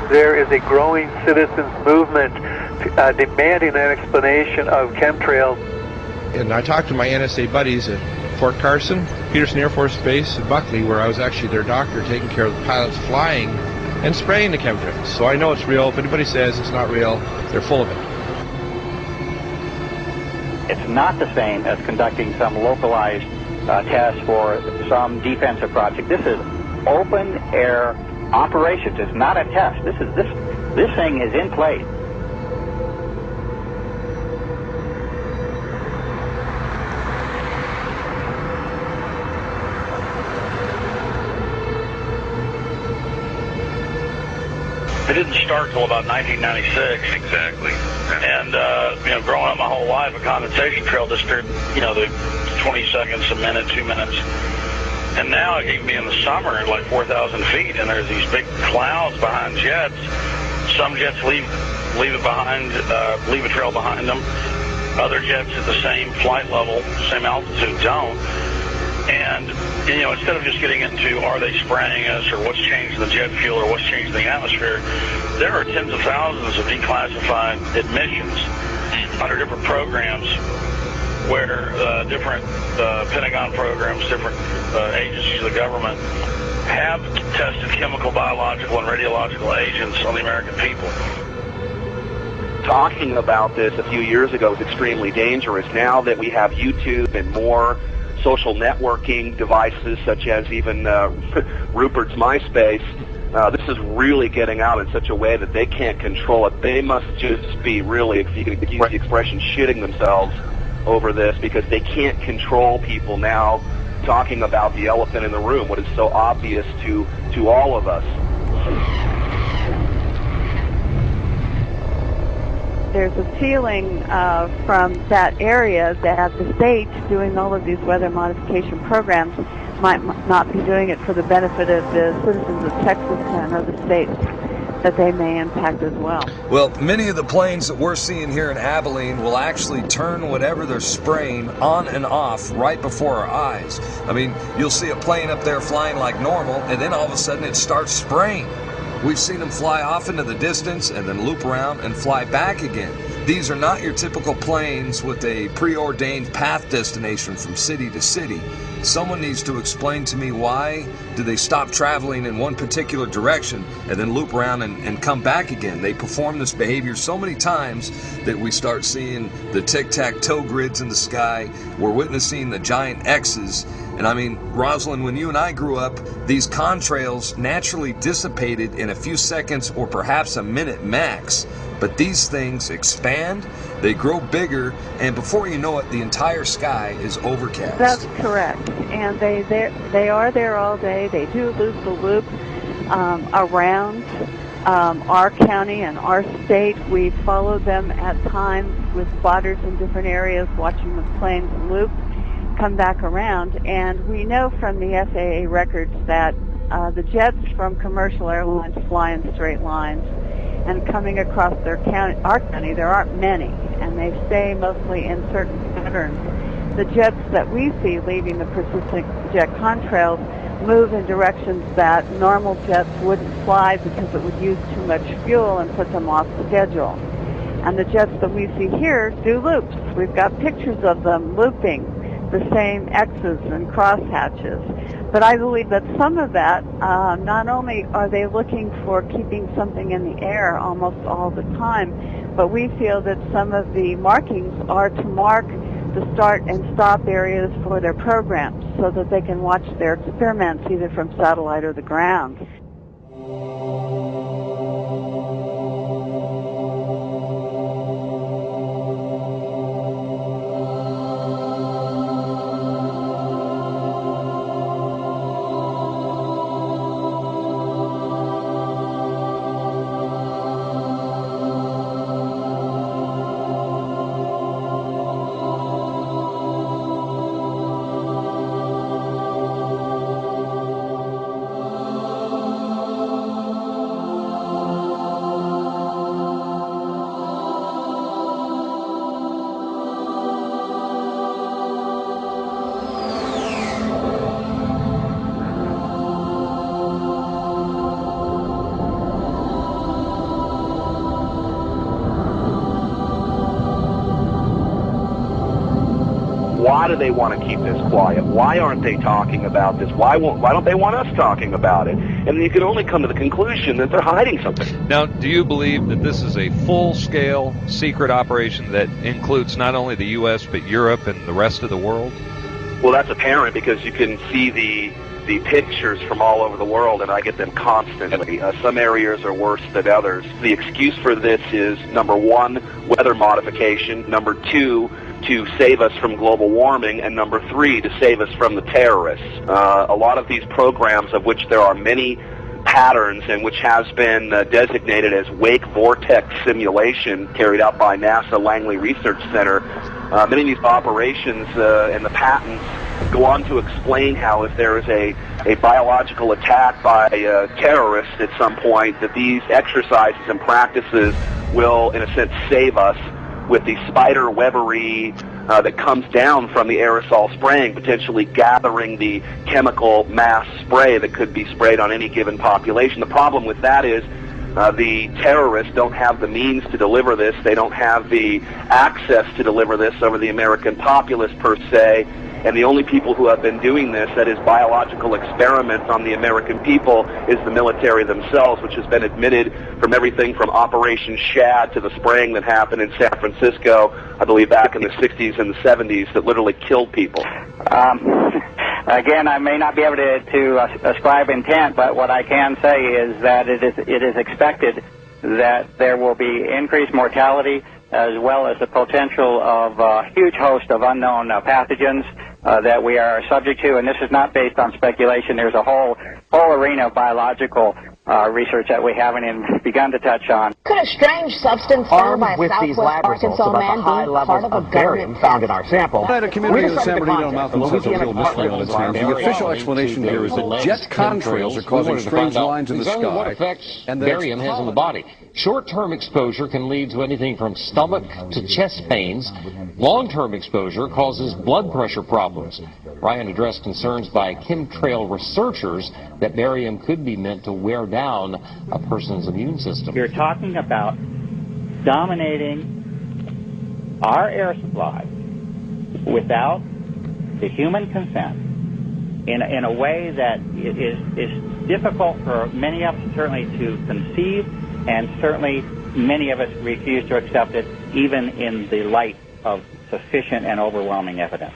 there is a growing citizens movement demanding an explanation of chemtrails. And I talked to my NSA buddies at Fort Carson, Peterson Air Force Base, and Buckley, where I was actually their doctor taking care of the pilots flying and spraying the chemtrails. So I know it's real. If anybody says it's not real, they're full of it. It's not the same as conducting some localized test for some defensive project. This is open air operations. It's not a test. This thing is in place. It didn't start till about 1996. Exactly. And, growing up my whole life, a condensation trail disappeared, the 20 seconds, a minute, 2 minutes. And now it can be in the summer at like 4,000 feet, and there's these big clouds behind jets. Some jets leave it behind, leave a trail behind them. Other jets at the same flight level, same altitude don't. And, instead of just getting into are they spraying us or what's changed in the jet fuel or what's changed in the atmosphere, there are tens of thousands of declassified admissions under different programs where different Pentagon programs, different agencies of the government have tested chemical, biological, and radiological agents on the American people. Talking about this a few years ago was extremely dangerous. Now that we have YouTube and more social networking devices, such as even Rupert's MySpace, this is really getting out in such a way that they can't control it. They must just be really, if you can use the expression, shitting themselves over this, because they can't control people now talking about the elephant in the room, what is so obvious to all of us. There's a feeling from that area that the state doing all of these weather modification programs might not be doing it for the benefit of the citizens of Texas and other states that they may impact as well. Well, many of the planes that we're seeing here in Abilene will actually turn whatever they're spraying on and off right before our eyes. I mean, you'll see a plane up there flying like normal, and then all of a sudden it starts spraying. We've seen them fly off into the distance and then loop around and fly back again. These are not your typical planes with a preordained path destination from city to city. Someone needs to explain to me why do they stop traveling in one particular direction and then loop around and come back again. They perform this behavior so many times that we start seeing the tic-tac-toe grids in the sky. We're witnessing the giant X's. And I mean, Rosalind, when you and I grew up, these contrails naturally dissipated in a few seconds or perhaps a minute max. But these things expand, they grow bigger, and before you know it, the entire sky is overcast. That's correct. And they are there all day. They do loop the loop around our county and our state. We follow them at times with spotters in different areas, watching the planes loop, come back around. And we know from the FAA records that the jets from commercial airlines fly in straight lines. And coming across our county, there aren't many, and they stay mostly in certain patterns. The jets that we see leaving the persistent jet contrails move in directions that normal jets wouldn't fly because it would use too much fuel and put them off schedule. And the jets that we see here do loops. We've got pictures of them looping the same X's and crosshatches. But I believe that some of that, not only are they looking for keeping something in the air almost all the time, but we feel that some of the markings are to mark the start and stop areas for their programs so that they can watch their experiments either from satellite or the ground. Why do they want to keep this quiet? Why aren't they talking about this? Why don't they want us talking about it? And you can only come to the conclusion that they're hiding something. Now, do you believe that this is a full-scale secret operation that includes not only the U.S. but Europe and the rest of the world? Well, that's apparent because you can see the pictures from all over the world, and I get them constantly. Some areas are worse than others. The excuse for this is, number one, weather modification, number two, to save us from global warming, and number three, to save us from the terrorists. A lot of these programs, of which there are many patterns and which has been designated as wake vortex simulation carried out by NASA Langley Research Center, many of these operations and the patents go on to explain how if there is a biological attack by terrorists at some point, that these exercises and practices will, in a sense, save us with the spider webbery that comes down from the aerosol spraying, potentially gathering the chemical mass spray that could be sprayed on any given population. The problem with that is the terrorists don't have the means to deliver this. They don't have the access to deliver this over the American populace per se. And the only people who have been doing this, that is biological experiments on the American people, is the military themselves, which has been admitted from everything from Operation Shad to the spraying that happened in San Francisco, I believe back in the 60s and the 70s, that literally killed people. Again, I may not be able to ascribe intent, but what I can say is that it is expected that there will be increased mortality as well as the potential of a huge host of unknown pathogens that we are subject to, and this is not based on speculation. There's a whole arena of biological research that we haven't even begun to touch on. Could a strange substance found by a Southwest Arkansas man be part of a government found in our sample? At a community of the San Bernardino Mountains has a real mystery on its hands. The official explanation here is that jet contrails are causing strange lines in the sky. What effects barium has on the body. Short-term exposure can lead to anything from stomach to chest pains. Long-term exposure causes blood pressure problems. Ryan addressed concerns by chemtrail researchers that barium could be meant to wear down a person's immune system. You're talking about dominating our air supply without the human consent in a way that is difficult for many of us certainly to conceive, and certainly many of us refuse to accept it even in the light of sufficient and overwhelming evidence.